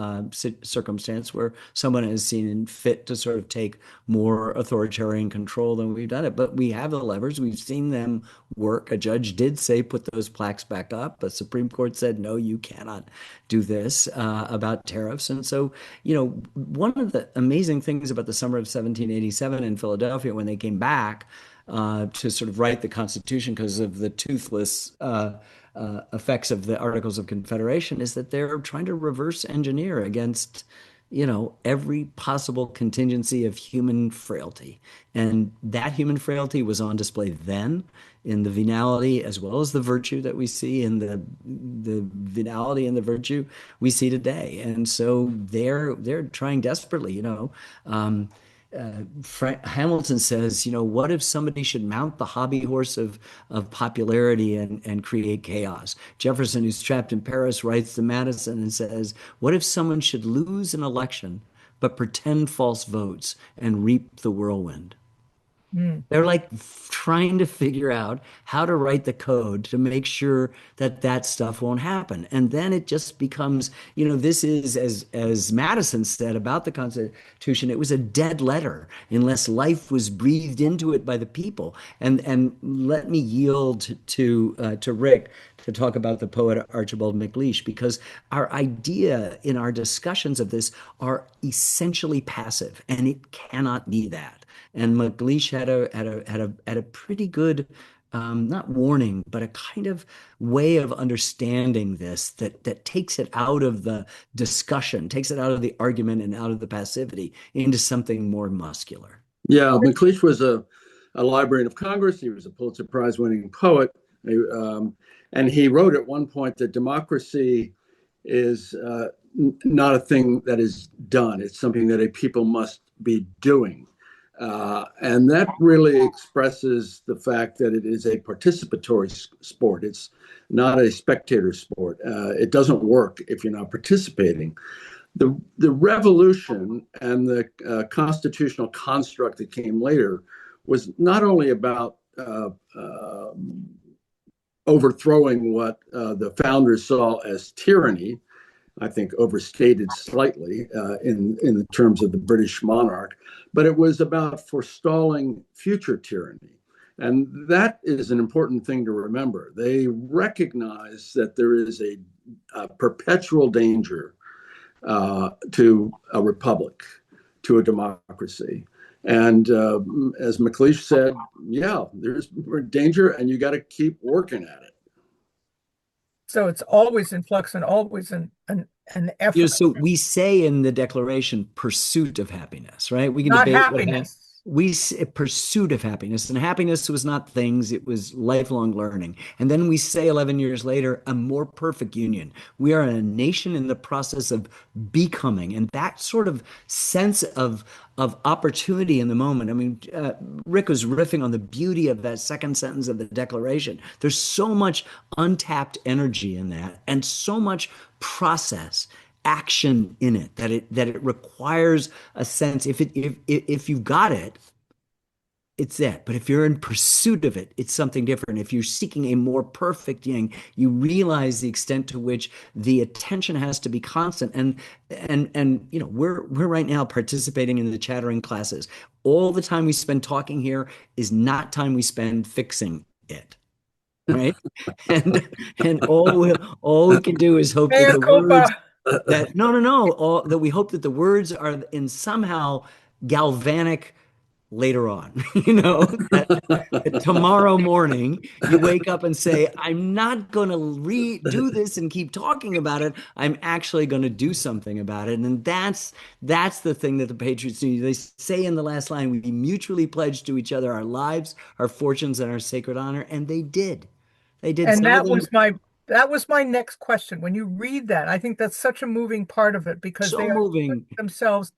circumstance where someone has seen fit to sort of take more authoritarian control than we've done it. But we have the levers. We've seen them work. A judge did say, put those plaques back up. The Supreme Court said, no, you cannot do this about tariffs. And so, one of the amazing things about the summer of 1787 in Philadelphia, when they came back to sort of write the Constitution because of the toothless effects of the Articles of Confederation, is that they're trying to reverse engineer against every possible contingency of human frailty. And that human frailty was on display then in the venality as well as the virtue that we see, in the venality and the virtue we see today. And so they're trying desperately, Hamilton says, what if somebody should mount the hobby horse of popularity and create chaos? Jefferson, who's trapped in Paris, writes to Madison and says, what if someone should lose an election but pretend false votes and reap the whirlwind? They're like trying to figure out how to write the code to make sure that stuff won't happen. And then it just becomes, this is, as Madison said about the Constitution, it was a dead letter unless life was breathed into it by the people. And let me yield to Rick to talk about the poet Archibald MacLeish, because our idea in our discussions of this are essentially passive, and it cannot be that. And MacLeish had a pretty good, not warning, but a kind of way of understanding this that takes it out of the discussion, takes it out of the argument and out of the passivity into something more muscular. Yeah, MacLeish was a librarian of Congress. He was a Pulitzer Prize-winning poet. And he wrote at one point that democracy is not a thing that is done. It's something that a people must be doing. And that really expresses the fact that it is a participatory sport. It's not a spectator sport. It doesn't work if you're not participating. The revolution and the constitutional construct that came later was not only about overthrowing what the founders saw as tyranny, I think overstated slightly in the terms of the British monarch, but it was about forestalling future tyranny. And that is an important thing to remember. They recognize that there is a perpetual danger to a republic, to a democracy. And as MacLeish said, yeah, there's danger and you got to keep working at it. So it's always in flux and always an effort. So we say in the Declaration, pursuit of happiness, right? We can Not debate happiness. We say pursuit of happiness, and happiness was not things, it was lifelong learning. And then we say 11 years later, a more perfect union. We are a nation in the process of becoming, and that sort of sense of opportunity in the moment. I mean, Rick was riffing on the beauty of that second sentence of the Declaration. There's so much untapped energy in that, and so much process, action in it, that it requires a sense. If you've got it, it's that. But if you're in pursuit of it, it's something different. If you're seeking a more perfect yang, you realize the extent to which the attention has to be constant. And we're right now participating in the chattering classes. All the time we spend talking here is not time we spend fixing it. Right. and all we can do is hope that the words that we hope that the words are in somehow galvanic later on. You know, that tomorrow morning you wake up and say, I'm not going to redo this and keep talking about it. I'm actually going to do something about it. And that's the thing that the Patriots do. They say in the last line, we mutually pledged to each other our lives, our fortunes, and our sacred honor. And they did. They did. And Some of them that was my next question. When you read that, I think that's such a moving part of it because so they are putting moving. themselves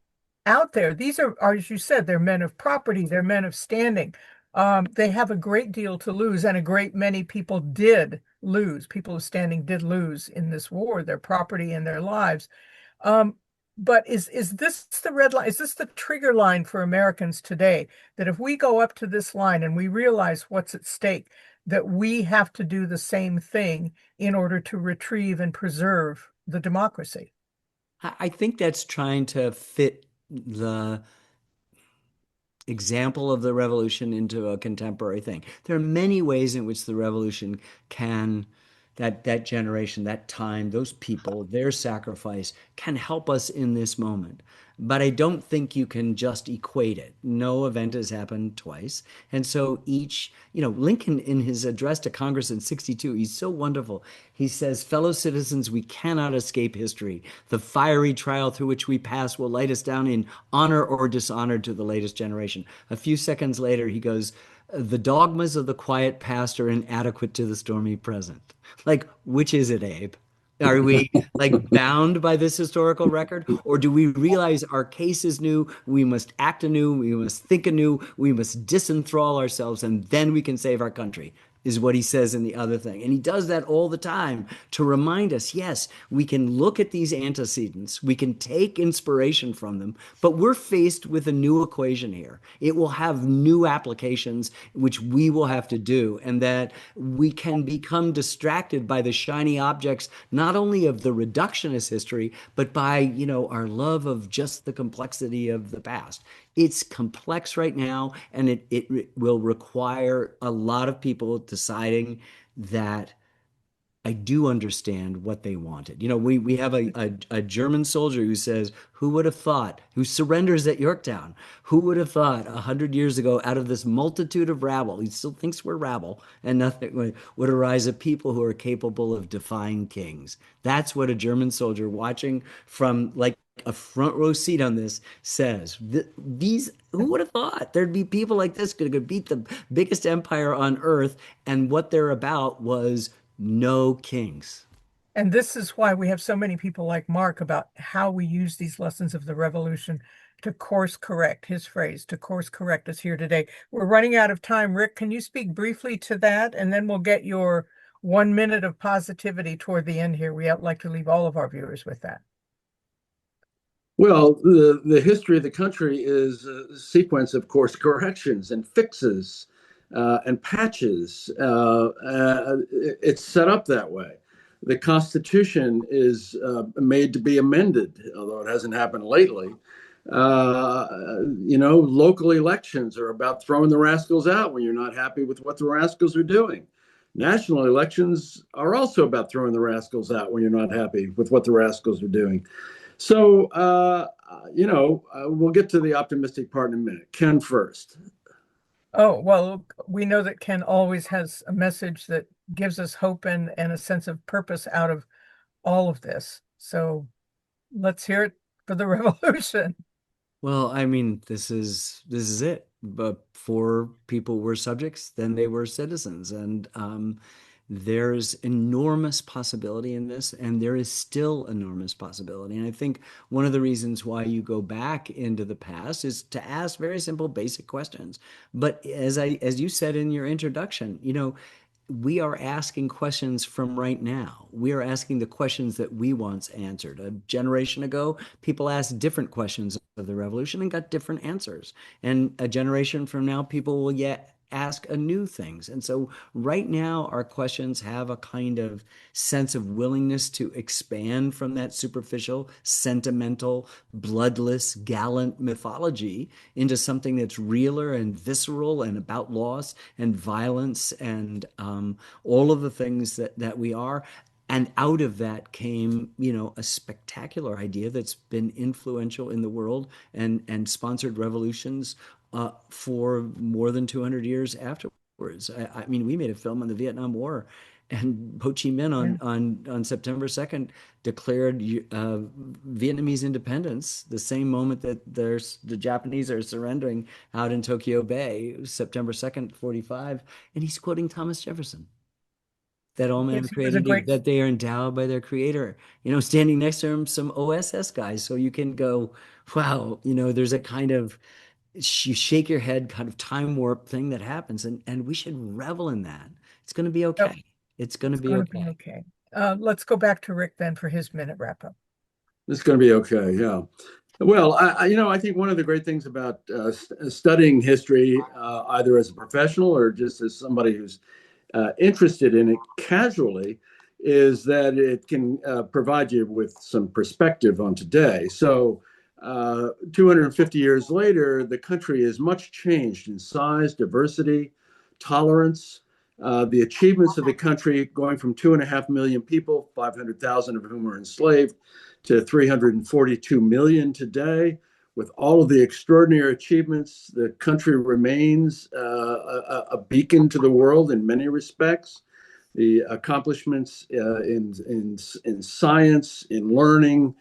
out there. These are, as you said, they're men of property, they're men of standing. They have a great deal to lose, and a great many people did lose. People of standing did lose in this war, their property and their lives. Um, but is this the red line? Is this the trigger line for Americans today? That if we go up to this line and we realize what's at stake, that we have to do the same thing in order to retrieve and preserve the democracy? I think that's trying to fit the example of the revolution into a contemporary thing. There are many ways in which the revolution can, that generation, that time, those people, their sacrifice can help us in this moment. But I don't think you can just equate it. No event has happened twice. And so each, Lincoln in his address to Congress in 62, he's so wonderful. He says, fellow citizens, we cannot escape history. The fiery trial through which we pass will light us down in honor or dishonor to the latest generation. A few seconds later, he goes, the dogmas of the quiet past are inadequate to the stormy present. Like, which is it, Abe? Are we like bound by this historical record? Or do we realize our case is new? We must act anew. We must think anew. We must disenthrall ourselves, and then we can save our country, is what he says in the other thing. And he does that all the time to remind us, yes, we can look at these antecedents, we can take inspiration from them, but we're faced with a new equation here. It will have new applications, which we will have to do, and that we can become distracted by the shiny objects, not only of the reductionist history, but by, our love of just the complexity of the past. It's complex right now, and it will require a lot of people deciding that I do understand what they wanted. We have a German soldier who says, who would have thought, who surrenders at Yorktown, who would have thought 100 years ago, out of this multitude of rabble, he still thinks we're rabble, and nothing would arise a people who are capable of defying kings. That's what a German soldier watching from like a front row seat on this says. These, who would have thought there'd be people like this could beat the biggest empire on earth, and what they're about was no kings. And this is why we have so many people like Mark about how we use these lessons of the revolution to course correct, his phrase, to course correct us here today. We're running out of time. Rick, can you speak briefly to that? And then we'll get your 1 minute of positivity toward the end here. We like to leave all of our viewers with that. Well, the history of the country is a sequence of course corrections and fixes and patches. It's set up that way. The Constitution is made to be amended, although it hasn't happened lately. Local elections are about throwing the rascals out when you're not happy with what the rascals are doing. National elections are also about throwing the rascals out when you're not happy with what the rascals are doing. So, we'll get to the optimistic part in a minute. Ken first. Oh, well, we know that Ken always has a message that gives us hope and a sense of purpose out of all of this. So let's hear it for the revolution. Well, I mean, this is it. But before people were subjects, then they were citizens, and there's enormous possibility in this, and there is still enormous possibility. And I think one of the reasons why you go back into the past is to ask very simple, basic questions. But as you said in your introduction, we are asking questions from right now. We are asking the questions that we once answered. A generation ago, people asked different questions of the revolution and got different answers. And a generation from now, people will yet ask anew things. And so right now, our questions have a kind of sense of willingness to expand from that superficial, sentimental, bloodless, gallant mythology into something that's realer and visceral and about loss and violence and all of the things that we are. And out of that came, a spectacular idea that's been influential in the world and sponsored revolutions for more than 200 years afterwards. I mean, we made a film on the Vietnam War, and Ho Chi Minh on September 2nd declared Vietnamese independence the same moment that the Japanese are surrendering out in Tokyo Bay, September 2nd, 45, and he's quoting Thomas Jefferson. That all men are Yes, he was a created, great. that they are endowed by their creator. Standing next to him, some OSS guys. So you can go, wow, there's a kind of, you shake your head kind of time warp thing that happens. And we should revel in that. It's going to be Yep, okay. It's going to it's be going to be okay. okay. Let's go back to Rick then for his minute wrap up. It's going to be okay. Yeah. Well, I think one of the great things about studying history, either as a professional or just as somebody who's interested in it casually, is that it can provide you with some perspective on today. So 250 years later, the country is much changed in size, diversity, tolerance. The achievements of the country going from 2.5 million people, 500,000 of whom are enslaved, to 342 million today. With all of the extraordinary achievements, the country remains a beacon to the world in many respects. The accomplishments in science, in learning,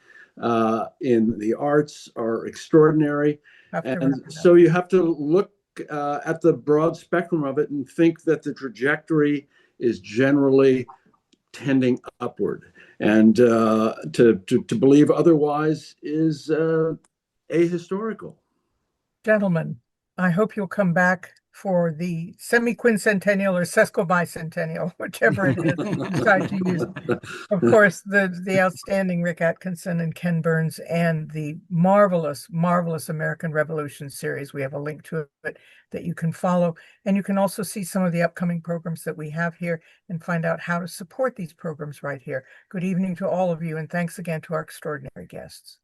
in the arts are extraordinary. And so you have to look at the broad spectrum of it and think that the trajectory is generally tending upward. And to believe otherwise is ahistorical. Gentlemen, I hope you'll come back for the semi-quincentennial or sesquibicentennial, whichever it is you decide to use. Of course, the outstanding Rick Atkinson and Ken Burns, and the marvelous, marvelous American Revolution series. We have a link to it that you can follow. And you can also see some of the upcoming programs that we have here and find out how to support these programs right here. Good evening to all of you, and thanks again to our extraordinary guests.